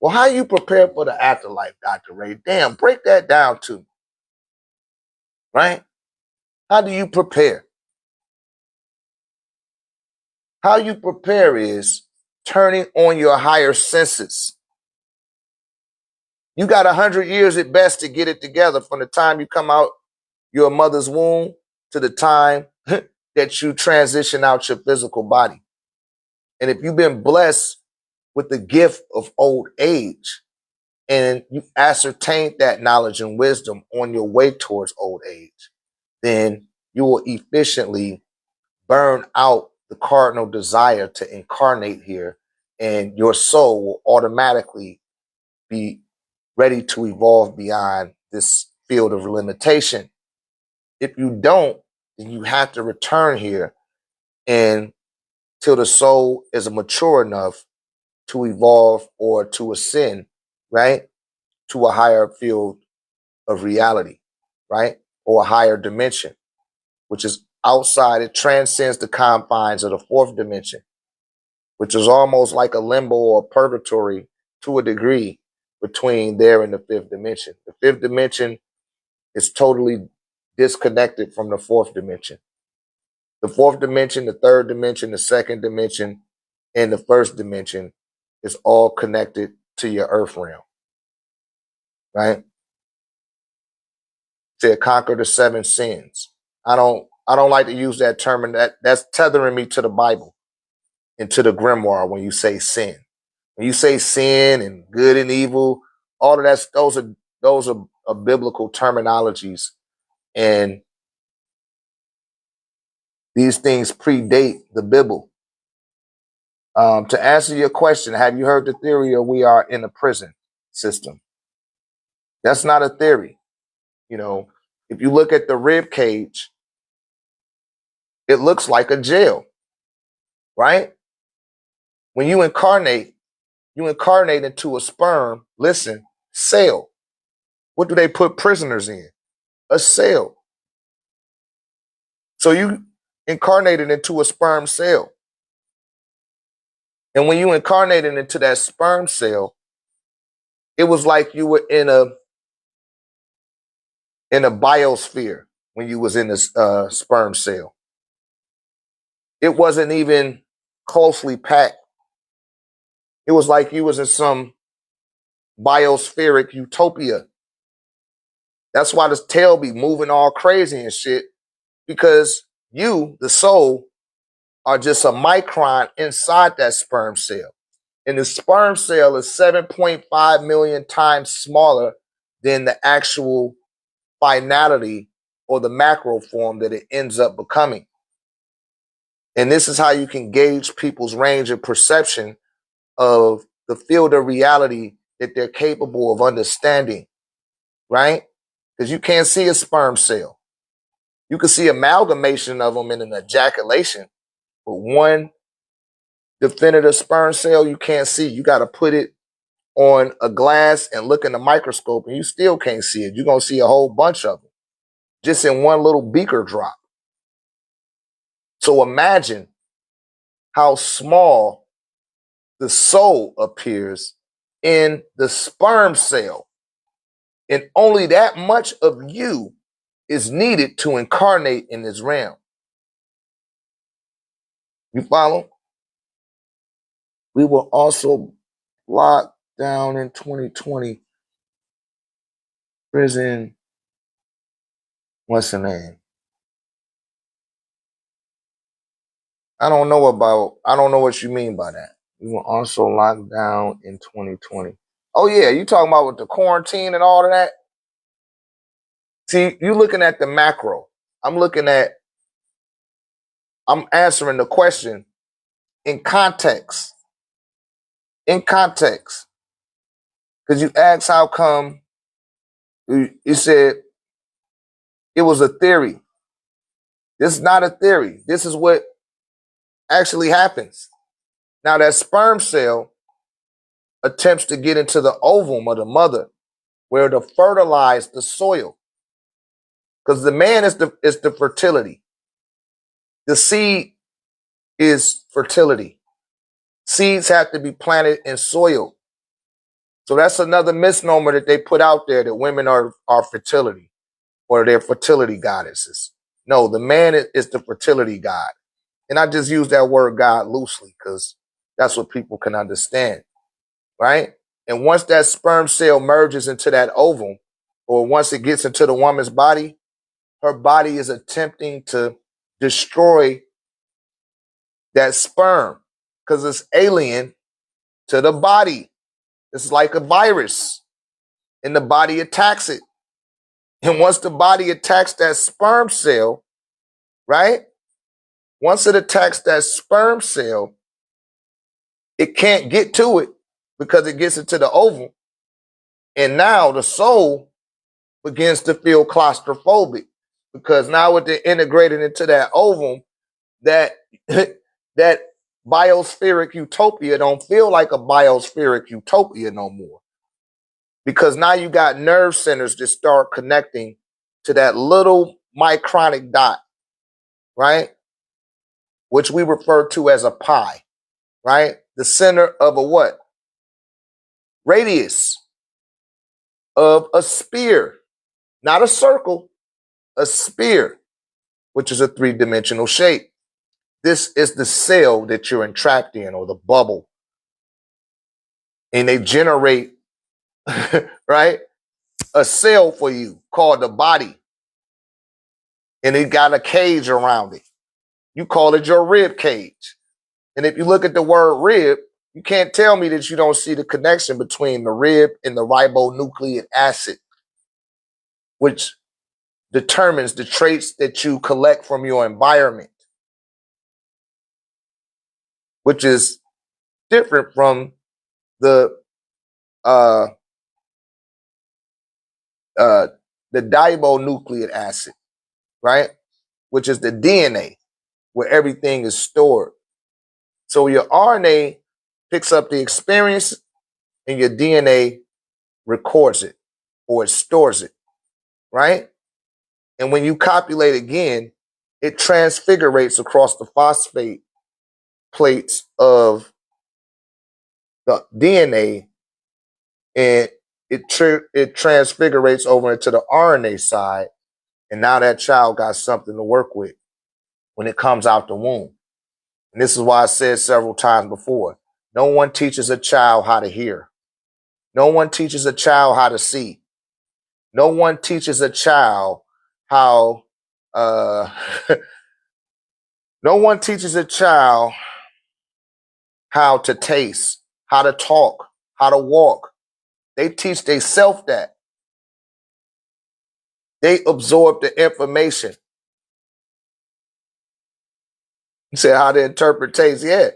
Well, how you prepare for the afterlife, Dr. Ray? Damn, break that down to me, right? How do you prepare? How you prepare is turning on your higher senses. You got 100 years at best to get it together from the time you come out your mother's womb to the time that you transition out your physical body. And if you've been blessed with the gift of old age and you ascertained that knowledge and wisdom on your way towards old age, then you will efficiently burn out the cardinal desire to incarnate here, and your soul will automatically be ready to evolve beyond this field of limitation. If you don't, then you have to return here and till the soul is mature enough to evolve or to ascend, right, to a higher field of reality, right, or a higher dimension, which is outside. It transcends the confines of the fourth dimension, which is almost like a limbo or purgatory to a degree between there and the fifth dimension. The fifth dimension is totally disconnected from the fourth dimension. The fourth dimension, the third dimension, the second dimension, and the first dimension is all connected to your earth realm, right? To conquer the seven sins. I don't like to use that term, and that's tethering me to the Bible and to the Grimoire when you say sin. When you say sin and good and evil, all of that, those are biblical terminologies, and these things predate the Bible. To answer your question, have you heard the theory of we are in a prison system? That's not a theory. You know, if you look at the rib cage, it looks like a jail, right? When you incarnate into a sperm, listen, cell. What do they put prisoners in? A cell. So you incarnated into a sperm cell. And when you incarnated into that sperm cell, it was like you were in a biosphere when you was in this sperm cell. It wasn't even closely packed. It was like you was in some biospheric utopia. That's why this tail be moving all crazy and shit, because you, the soul, are just a micron inside that sperm cell. And the sperm cell is 7.5 million times smaller than the actual finality or the macro form that it ends up becoming. And this is how you can gauge people's range of perception of the field of reality that they're capable of understanding, right? Because you can't see a sperm cell. You can see amalgamation of them in an ejaculation, but one definitive sperm cell you can't see. You got to put it on a glass and look in the microscope, and you still can't see it. You're going to see a whole bunch of them just in one little beaker drop. So imagine how small the soul appears in the sperm cell. And only that much of you is needed to incarnate in this realm. You follow? We were also locked down in 2020. Prison. What's the name? I don't know what you mean by that. We were also locked down in 2020. Oh yeah, you talking about with the quarantine and all of that? See, you looking at the macro. I'm answering the question in context. In context. Because you asked how come, you said it was a theory. This is not a theory. This is what actually happens. Now that sperm cell attempts to get into the ovum of the mother, where to fertilize the soil. Because the man is the fertility. The seed is fertility. Seeds have to be planted in soil. So that's another misnomer that they put out there, that women are fertility, or they're fertility goddesses. No, the man is the fertility god. And I just use that word God loosely because that's what people can understand, right? And once that sperm cell merges into that ovum, or once it gets into the woman's body, her body is attempting to destroy that sperm because it's alien to the body. It's like a virus, and the body attacks it. And once the body attacks that sperm cell, right? Once it attacks that sperm cell, it can't get to it because it gets into the ovum. And now the soul begins to feel claustrophobic because now with it integrated into that ovum, that that biospheric utopia don't feel like a biospheric utopia no more. Because now you got nerve centers that start connecting to that little micronic dot, right? Which we refer to as a pi, right? The center of a what? Radius of a sphere, not a circle, a sphere, which is a three-dimensional shape. This is the cell that you're entrapped in, or the bubble. And they generate, right, a cell for you called the body. And it got a cage around it. You call it your rib cage. And if you look at the word rib, you can't tell me that you don't see the connection between the rib and the ribonucleic acid, which determines the traits that you collect from your environment, which is different from the ribonucleic acid, right? Which is the DNA, where everything is stored. So your RNA picks up the experience and your DNA records it, or it stores it, right? And when you copulate again, it transfigurates across the phosphate plates of the DNA, and it transfigurates over into the RNA side. And now that child got something to work with when it comes out the womb. And this is why I said several times before, no one teaches a child how to hear. No one teaches a child how to see. No one teaches a child how, no one teaches a child how to taste, how to talk, how to walk. They teach themselves that. They absorb the information. You say how to interpret taste. Yeah.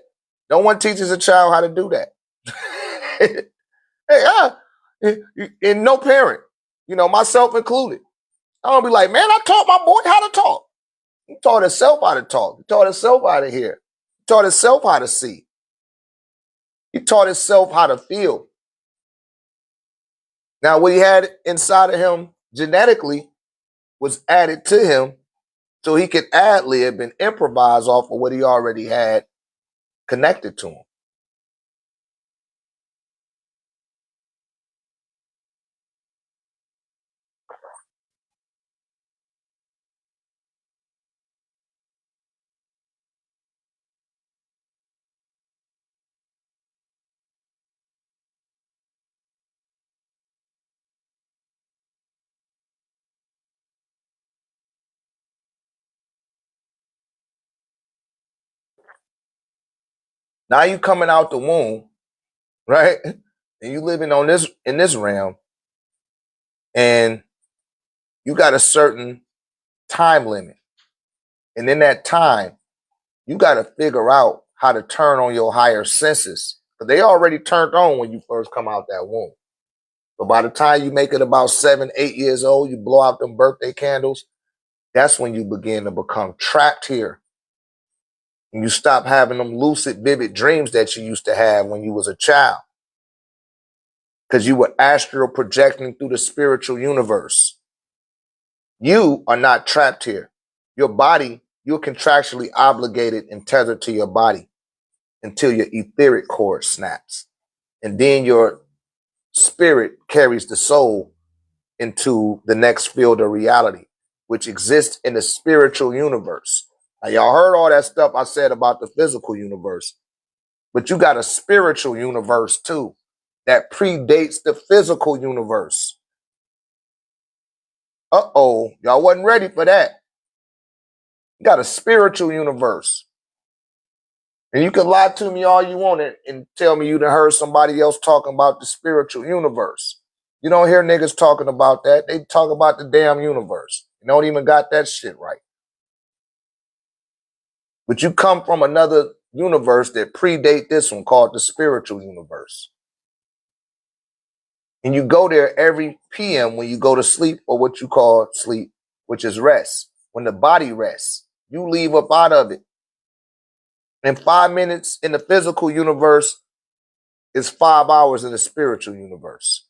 No one teaches a child how to do that. And no parent, myself included. I don't be like, man, I taught my boy how to talk. He taught himself how to talk. He taught himself how to hear. He taught himself how to see. He taught himself how to feel. Now, what he had inside of him genetically was added to him so he could ad-lib and improvise off of what he already had connected to him. Now you coming out the womb, right? And you living in this realm, and you got a certain time limit. And in that time, you got to figure out how to turn on your higher senses. But they already turned on when you first come out that womb. But by the time you make it about 7, 8 years old, you blow out them birthday candles, that's when you begin to become trapped here. And you stop having them lucid, vivid dreams that you used to have when you was a child. Because you were astral projecting through the spiritual universe. You are not trapped here. Your body, you're contractually obligated and tethered to your body until your etheric cord snaps. And then your spirit carries the soul into the next field of reality, which exists in the spiritual universe. Now, y'all heard all that stuff I said about the physical universe, but you got a spiritual universe too that predates the physical universe. Uh-oh, y'all wasn't ready for that. You got a spiritual universe. And you can lie to me all you want and tell me you done heard somebody else talking about the spiritual universe. You don't hear niggas talking about that. They talk about the damn universe. You don't even got that shit right. But you come from another universe that predate this one called the spiritual universe. And you go there every PM when you go to sleep, or what you call sleep, which is rest. When the body rests, you leave up out of it. And 5 minutes in the physical universe is 5 hours in the spiritual universe.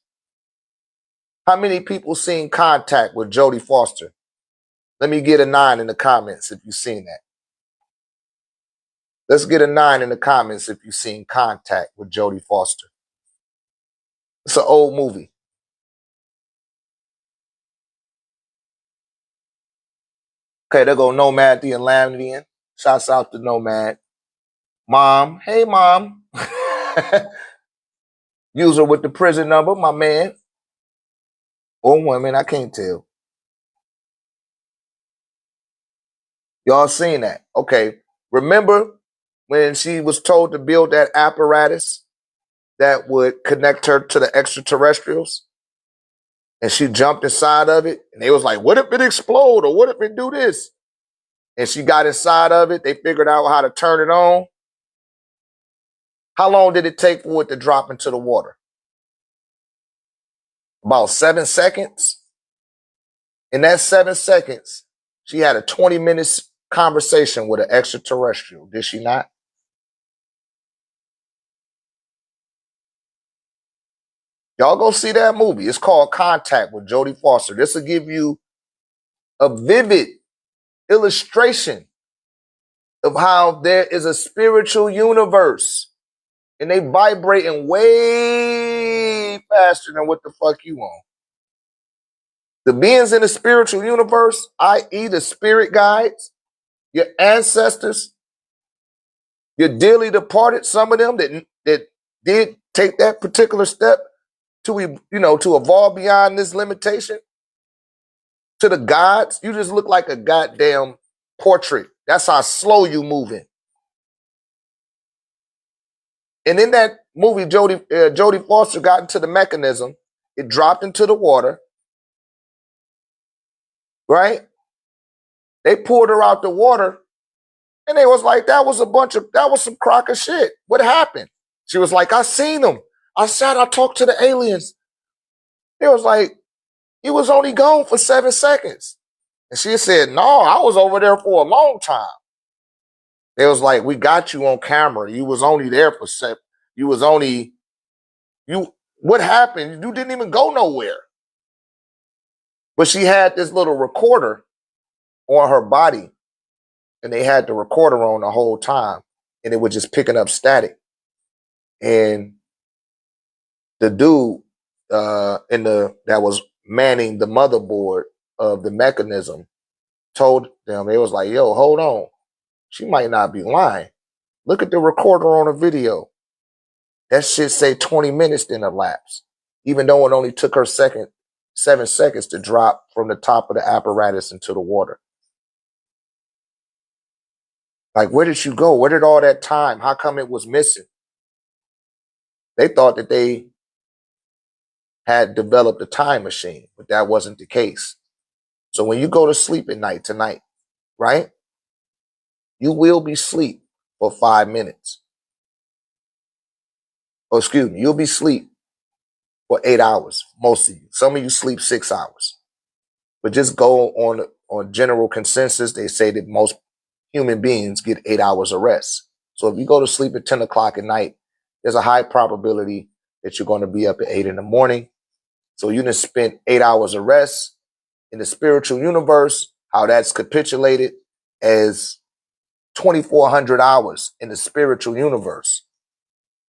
How many people seen Contact with Jodie Foster? Let me get a 9 in the comments if you've seen that. Let's get a 9 in the comments if you've seen Contact with Jodie Foster. It's an old movie. Okay, there go Nomad the Atlantean. Shouts out to Nomad. Mom, hey mom. User with the prison number, my man. Or woman, I can't tell. Y'all seen that? Okay. Remember when she was told to build that apparatus that would connect her to the extraterrestrials? And she jumped inside of it. And they was like, what if it explode? Or what if it do this? And she got inside of it. They figured out how to turn it on. How long did it take for it to drop into the water? About 7 seconds. In that 7 seconds, she had a 20-minute conversation with an extraterrestrial. Did she not? Y'all go see that movie. It's called Contact with Jodie Foster. This will give you a vivid illustration of how there is a spiritual universe. And they vibrating way faster than what the fuck you want. The beings in the spiritual universe, i.e. the spirit guides, your ancestors, your dearly departed, some of them that did take that particular step to evolve beyond this limitation, to the gods, you just look like a goddamn portrait. That's how slow you moving. And in that movie, Jodie Foster got into the mechanism. It dropped into the water, right? They pulled her out the water, and they was like, that was some crock of shit. What happened? She was like, I seen them. I talked to the aliens. It was like, he was only gone for 7 seconds. And she said, no, I was over there for a long time. It was like, we got you on camera. You was only there for what happened? You didn't even go nowhere. But she had this little recorder on her body, and they had the recorder on the whole time, and it was just picking up static. And the dude that was manning the motherboard of the mechanism told them, they was like, yo, hold on. She might not be lying. Look at the recorder on the video. That shit say 20 minutes in elapsed, even though it only took her 7 seconds to drop from the top of the apparatus into the water. Like, where did you go? Where did all that time? How come it was missing? They thought that they had developed a time machine, but that wasn't the case. So when you go to sleep at night tonight, right? You will be asleep for 5 minutes. Oh, excuse me, you'll be asleep for 8 hours, most of you. Some of you sleep 6 hours. But just go on general consensus. They say that most human beings get 8 hours of rest. So if you go to sleep at 10 o'clock at night, there's a high probability that you're going to be up at 8 in the morning. So you just spent 8 hours of rest. In the spiritual universe, how that's capitulated as 2,400 hours in the spiritual universe.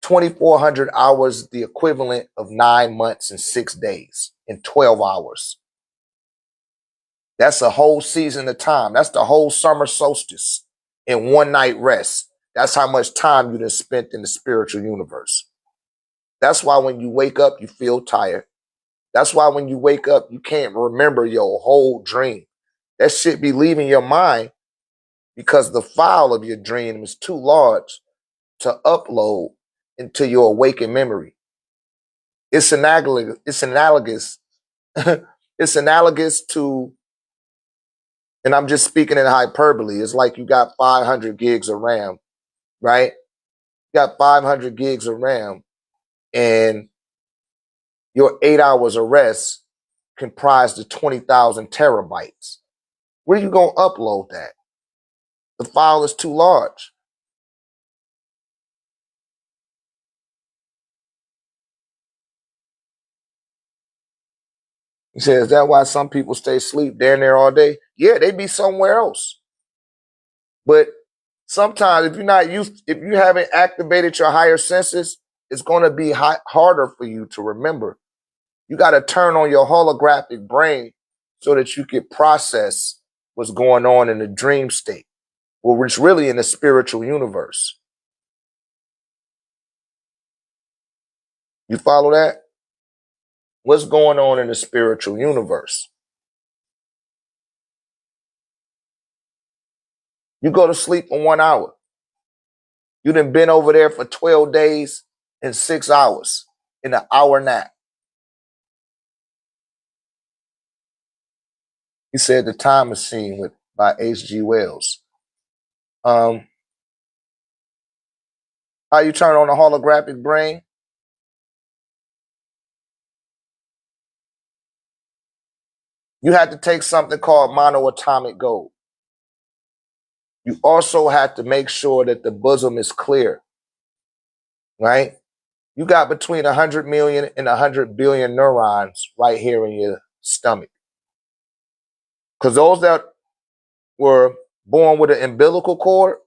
2,400 hours, the equivalent of 9 months and 6 days in 12 hours. That's a whole season of time. That's the whole summer solstice in one night rest. That's how much time you done spent in the spiritual universe. That's why when you wake up, you feel tired. That's why when you wake up, you can't remember your whole dream. That shit be leaving your mind because the file of your dream is too large to upload into your awakened memory. It's analogous. It's analogous. It's analogous to, and I'm just speaking in hyperbole. It's like you got 500 gigs of RAM, right? You got 500 gigs of RAM, and your 8 hours of rest comprised of 20,000 terabytes. Where are you going to upload that? The file is too large. He says, is that why some people stay asleep down there all day? Yeah, they be somewhere else. But sometimes if you haven't activated your higher senses, it's going to be harder for you to remember. You got to turn on your holographic brain so that you can process what's going on in the dream state, which is really in the spiritual universe. You follow that? What's going on in the spiritual universe? You go to sleep for 1 hour. You done been over there for 12 days and 6 hours in an hour nap. He said the time machine by H.G. Wells. How you turn on the holographic brain? You had to take something called monoatomic gold. You also have to make sure that the bosom is clear, right? You got between 100 million and 100 billion neurons right here in your stomach. Because those that were born with an umbilical cord,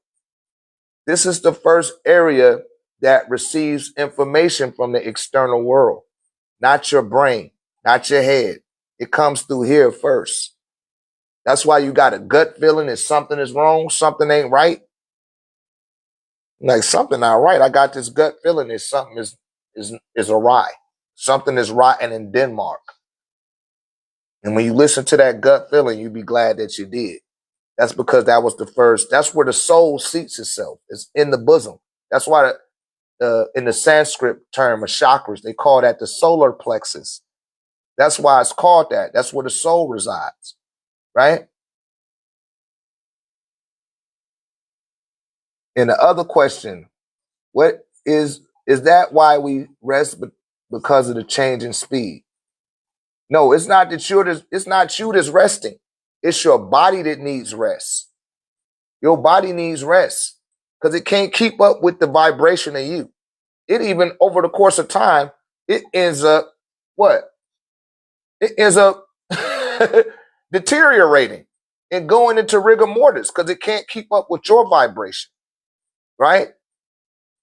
this is the first area that receives information from the external world, not your brain, not your head. It comes through here first. That's why you got a gut feeling that something is wrong, something ain't right. Like, something not right. I got this gut feeling that something is awry. Something is rotten in Denmark. And when you listen to that gut feeling, you be glad that you did. That's because that was the first. That's where the soul seats itself. It's in the bosom. That's why in the Sanskrit term of chakras, they call that the solar plexus. That's why it's called that. That's where the soul resides, right? And the other question, what is that why we rest because of the change in speed? No, it's not that it's not you that's resting. It's your body that needs rest. Your body needs rest because it can't keep up with the vibration of you. It even over the course of time, it ends up what? It ends up deteriorating and going into rigor mortis because it can't keep up with your vibration, right?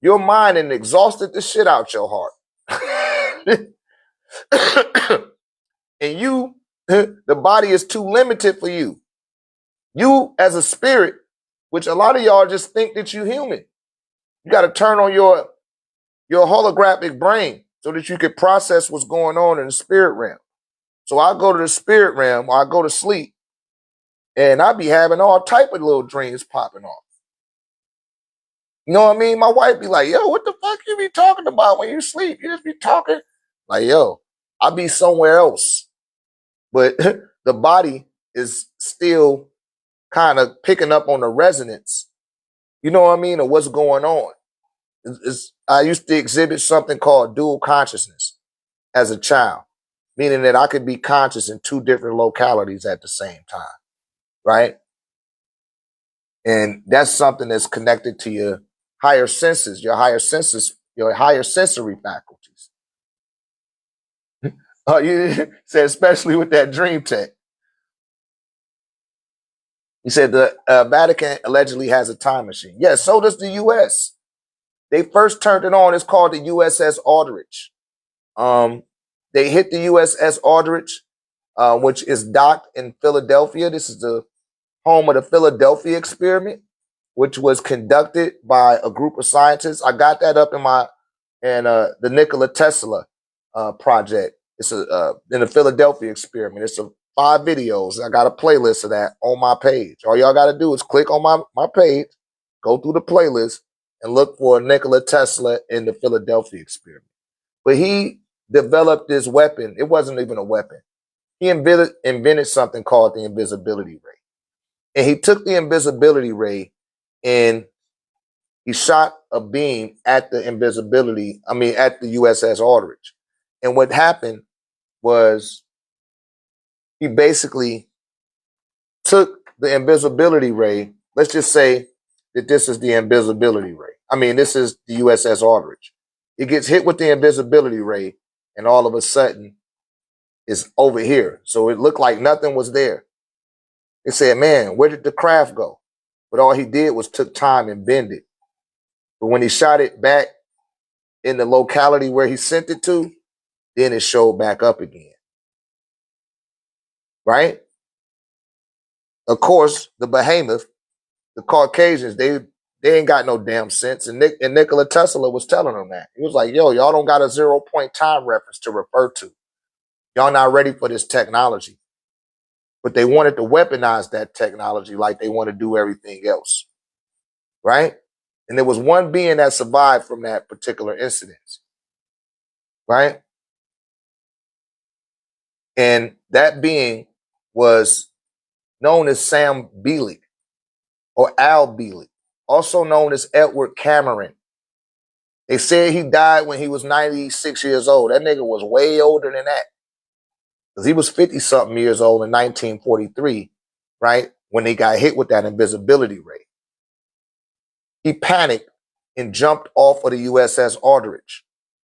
Your mind and exhausted the shit out your heart. And you, the body is too limited for you. You as a spirit, which a lot of y'all just think that you human. You got to turn on your holographic brain so that you can process what's going on in the spirit realm. So I go to the spirit realm, or I go to sleep, and I be having all type of little dreams popping off. You know what I mean? My wife be like, yo, what the fuck you be talking about when you sleep? You just be talking. Like, yo, I be somewhere else. But the body is still kind of picking up on the resonance, you know what I mean, of what's going on. I used to exhibit something called dual consciousness as a child, meaning that I could be conscious in two different localities at the same time, right? And that's something that's connected to your higher senses, your higher sensory faculties. You said, especially with that dream tech. He said the Vatican allegedly has a time machine. Yes, so does the U.S. They first turned it on. It's called the USS Aldrich. They hit the USS Aldrich, which is docked in Philadelphia. This is the home of the Philadelphia experiment, which was conducted by a group of scientists. I got that up in the Nikola Tesla project. It's in the Philadelphia experiment. It's 5 videos. I got a playlist of that on my page. All y'all got to do is click on my page, go through the playlist, and look for Nikola Tesla in the Philadelphia experiment. But he developed this weapon. It wasn't even a weapon. He invented something called the invisibility ray. And he took the invisibility ray and he shot a beam at the at the USS Aldrich. And what happened was he basically took the invisibility ray. Let's just say that this is the invisibility ray. This is the USS Aldrich. It gets hit with the invisibility ray, and all of a sudden, it's over here. So it looked like nothing was there. They said, man, where did the craft go? But all he did was took time and bend it. But when he shot it back in the locality where he sent it to, then it showed back up again. Right? Of course, the behemoth, the Caucasians, they ain't got no damn sense. And Nikola Tesla was telling them that. He was like, yo, y'all don't got a 0-point time reference to refer to. Y'all not ready for this technology. But they wanted to weaponize that technology like they want to do everything else. Right? And there was one being that survived from that particular incident. Right? And that being was known as Sam Bielik or Al Bielik, also known as Edward Cameron. They said he died when he was 96 years old. That nigga was way older than that. Because he was 50-something years old in 1943, right? When they got hit with that invisibility ray. He panicked and jumped off of the USS Aldrich.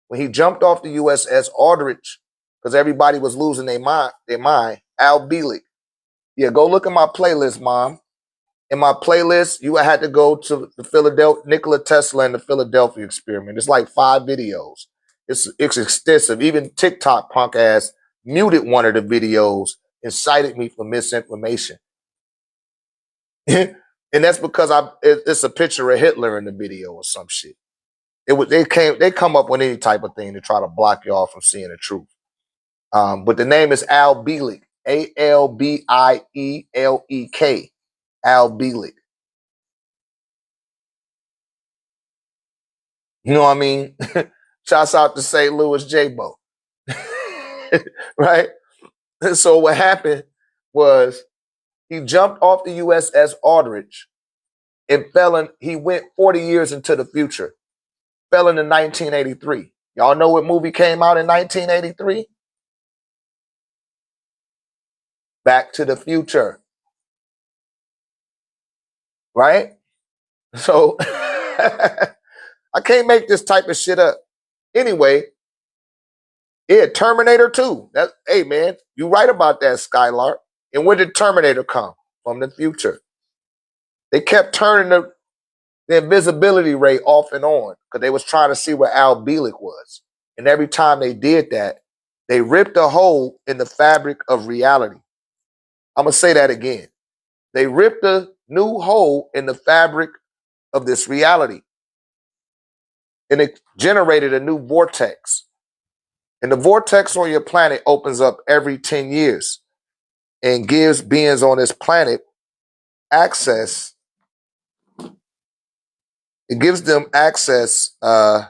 When he jumped off the USS Aldrich, because everybody was losing their mind, Al Bielik. Yeah, go look at my playlist, Mom. In my playlist, you had to go to the Nikola Tesla and the Philadelphia experiment. It's like 5 videos. It's extensive. Even TikTok punk ass muted one of the videos and cited me for misinformation. And that's because it's a picture of Hitler in the video or some shit. They come up with any type of thing to try to block y'all from seeing the truth. But the name is Al Bielik, Albielek, Al Bielik. You know what I mean? Shouts out to St. Louis J-Bo. Right? So what happened was he jumped off the USS Aldrich and he went 40 years into the future. Fell into 1983. Y'all know what movie came out in 1983? Back to the Future. Right? So I can't make this type of shit up. Anyway, yeah, Terminator 2. Hey man, you right about that, Skylark. And where did Terminator come? From the future. They kept turning the invisibility ray off and on because they was trying to see where Al Bielik was. And every time they did that, they ripped a hole in the fabric of reality. I'm going to say that again. They ripped a new hole in the fabric of this reality. And it generated a new vortex. And the vortex on your planet opens up every 10 years and gives beings on this planet access. It gives them access to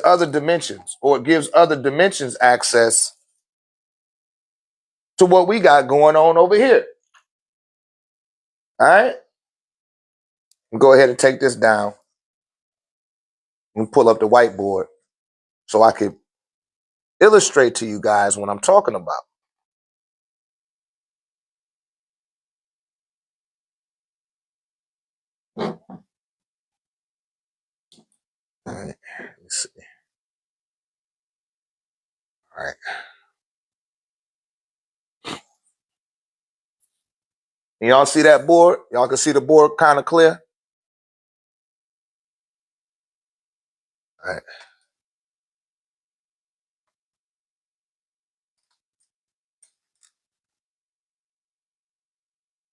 other dimensions, or it gives other dimensions access to what we got going on over here. All right? Go ahead and take this down and pull up the whiteboard so I could illustrate to you guys what I'm talking about. All right, let's see. All right. Y'all see that board? Y'all can see the board kind of clear? right.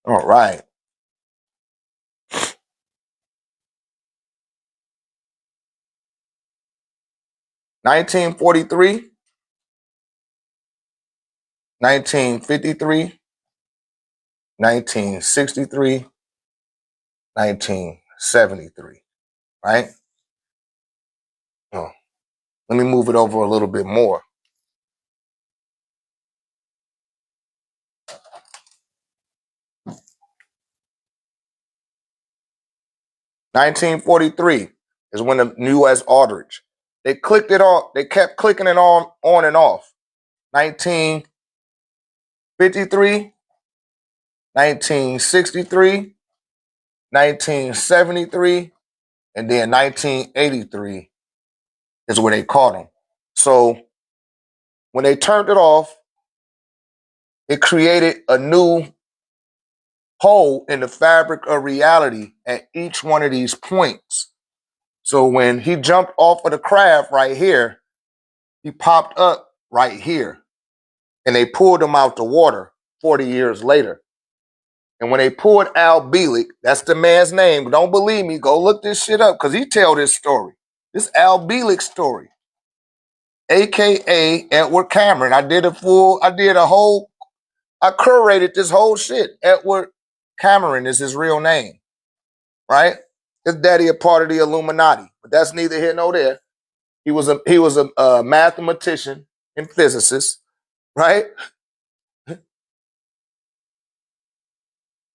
All right. 1943, 1953, 1963, 1973. Right? Oh, let me move it over a little bit more. 1943 is when the U.S. Aldrich. They clicked it off. They kept clicking it on and off. 1953, 1963, 1973, and then 1983 is where they caught him. So when they turned it off, it created a new hole in the fabric of reality at each one of these points. So when he jumped off of the craft right here, he popped up right here. And they pulled him out the water 40 years later. And when they pulled Al Bielek, that's the man's name. Don't believe me, go look this shit up because he tell this story. This Al Bielek story, AKA Edward Cameron. I curated this whole shit. Edward Cameron is his real name, right? His daddy a part of the Illuminati, but that's neither here nor there. He was a mathematician and physicist, right?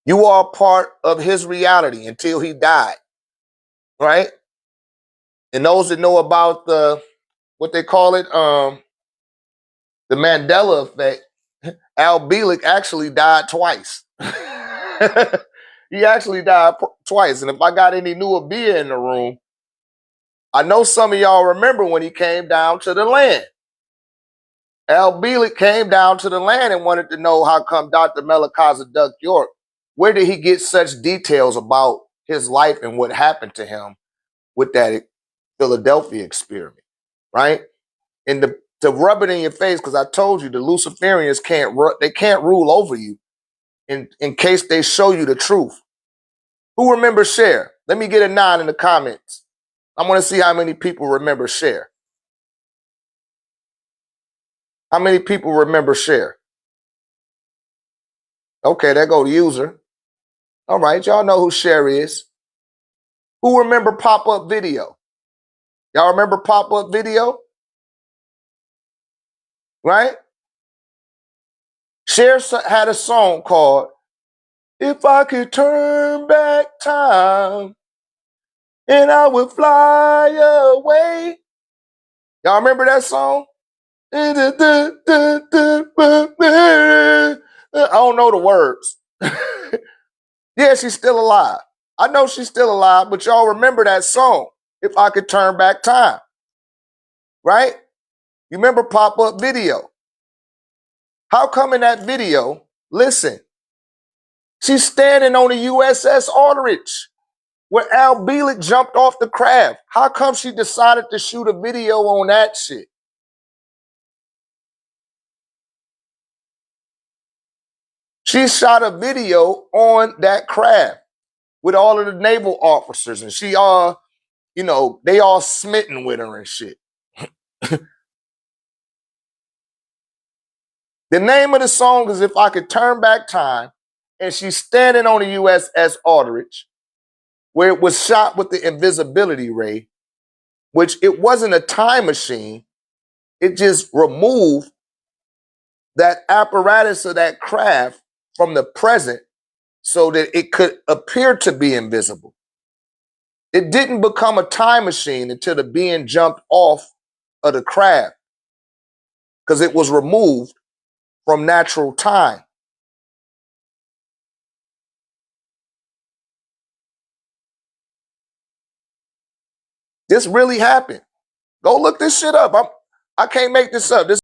You are part of his reality until he died, right? And those that know about what they call it, the Mandela effect, Al Bielek actually died twice. He actually died twice. And if I got any newer beer in the room, I know some of y'all remember when he came down to the land. Al Bielek came down to the land and wanted to know how come Dr. Melikaza Duck York, where did he get such details about his life and what happened to him with that Philadelphia experiment, right? And to rub it in your face, because I told you the Luciferians can't rule over you in case they show you the truth. Who remembers Cher? Let me get a 9 in the comments. I want to see how many people remember Cher. How many people remember Cher? Okay, there go the user. All right, y'all know who Cher is. Who remember Pop-Up Video? Y'all remember Pop-Up Video? Right? Cher had a song called If I Could Turn Back Time and I Would Fly Away. Y'all remember that song? I don't know the words. Yeah, she's still alive. I know she's still alive, but y'all remember that song, If I Could Turn Back Time. Right? You remember Pop-Up Video. How come in that video, listen, she's standing on the USS Aldrich where Al Bielek jumped off the craft. How come she decided to shoot a video on that shit? She shot a video on that craft with all of the naval officers, and she they all smitten with her and shit. The name of the song is If I Could Turn Back Time, and she's standing on the USS Aldrich, where it was shot with the invisibility ray, which it wasn't a time machine. It just removed that apparatus of that craft from the present so that it could appear to be invisible. It didn't become a time machine until the being jumped off of the craft because it was removed from natural time. This really happened. Go look this shit up. I can't make this up. This